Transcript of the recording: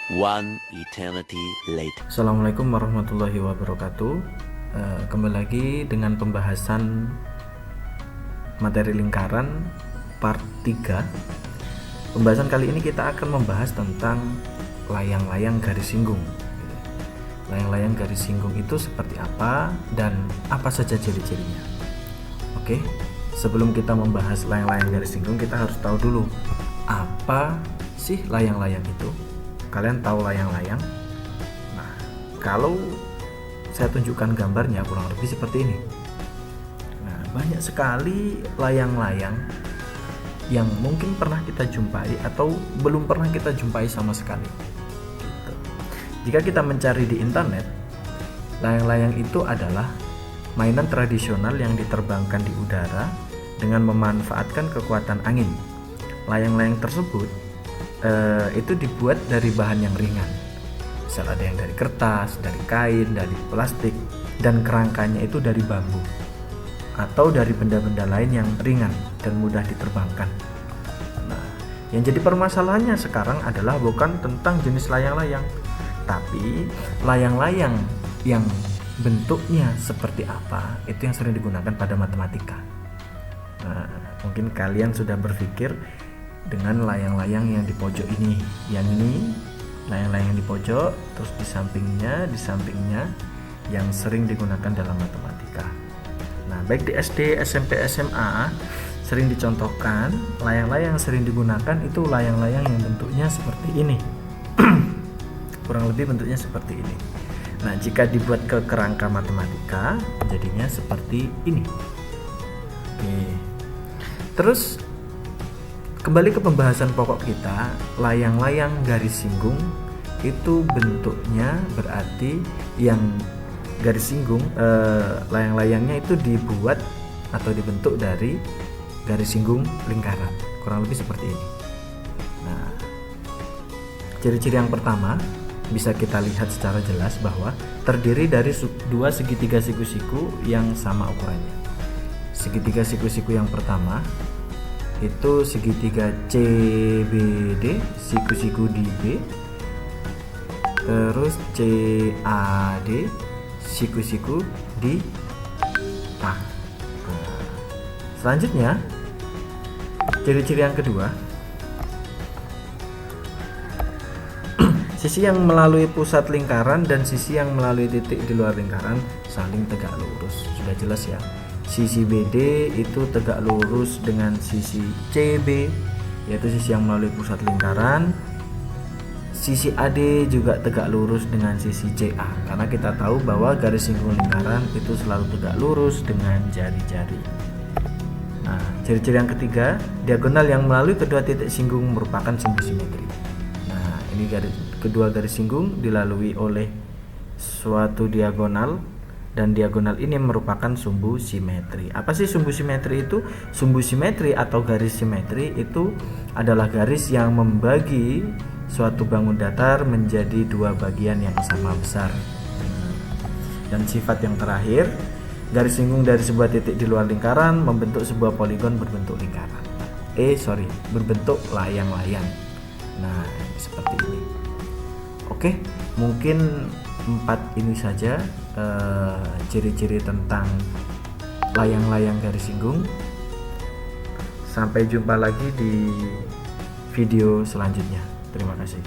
One eternity later. Assalamualaikum warahmatullahi wabarakatuh. Kembali lagi dengan pembahasan materi lingkaran part 3. Pembahasan kali ini kita akan membahas tentang layang-layang garis singgung. Layang-layang garis singgung itu seperti apa dan apa saja ciri-cirinya. Oke, sebelum kita membahas layang-layang garis singgung, kita harus tahu dulu apa sih layang-layang itu. Kalian tahu layang-layang? Nah, kalau saya tunjukkan gambarnya kurang lebih seperti ini. Nah, banyak sekali layang-layang yang mungkin pernah kita jumpai atau belum pernah kita jumpai sama sekali. Gitu. Jika kita mencari di internet, layang-layang itu adalah mainan tradisional yang diterbangkan di udara dengan memanfaatkan kekuatan angin. Layang-layang tersebut itu dibuat dari bahan yang ringan. Misal ada yang dari kertas, dari kain, dari plastik, dan kerangkanya itu dari bambu atau dari benda-benda lain yang ringan dan mudah diterbangkan. Nah, yang jadi permasalahannya sekarang adalah bukan tentang jenis layang-layang, tapi layang-layang yang bentuknya seperti apa, itu yang sering digunakan pada matematika. Nah, mungkin kalian sudah berpikir dengan layang-layang yang di pojok ini, yang ini layang-layang di pojok, terus di sampingnya yang sering digunakan dalam matematika. Nah, baik di SD, SMP, SMA sering dicontohkan layang-layang yang sering digunakan itu layang-layang yang bentuknya seperti ini. Kurang lebih bentuknya seperti ini. Nah, jika dibuat ke kerangka matematika jadinya seperti ini. Oke. Terus kembali ke pembahasan pokok kita, layang-layang garis singgung itu bentuknya berarti yang garis singgung, layang-layangnya itu dibuat atau dibentuk dari garis singgung lingkaran, kurang lebih seperti ini. Nah, ciri-ciri yang pertama bisa kita lihat secara jelas bahwa terdiri dari dua segitiga siku-siku yang sama ukurannya. Segitiga siku-siku yang pertama itu segitiga CBD, siku-siku di B, terus CAD, siku-siku di A. Nah, selanjutnya ciri-ciri yang kedua, sisi yang melalui pusat lingkaran dan sisi yang melalui titik di luar lingkaran saling tegak lurus. Sudah jelas ya. Sisi BD itu tegak lurus dengan sisi CB, yaitu sisi yang melalui pusat lingkaran. Sisi AD juga tegak lurus dengan sisi CA, karena kita tahu bahwa garis singgung lingkaran itu selalu tegak lurus dengan jari-jari. Nah, ciri-ciri yang ketiga, diagonal yang melalui kedua titik singgung merupakan sumbu simetri. Nah, ini kedua garis singgung dilalui oleh suatu diagonal, dan diagonal ini merupakan sumbu simetri. Apa sih sumbu simetri itu? Sumbu simetri atau garis simetri itu adalah garis yang membagi suatu bangun datar menjadi dua bagian yang sama besar. Dan sifat yang terakhir, garis singgung dari sebuah titik di luar lingkaran membentuk sebuah poligon berbentuk lingkaran. Berbentuk layang-layang. Nah, seperti ini. Oke, mungkin 4 ini saja ciri-ciri tentang layang-layang garis singgung. Sampai jumpa lagi di video selanjutnya. Terima kasih.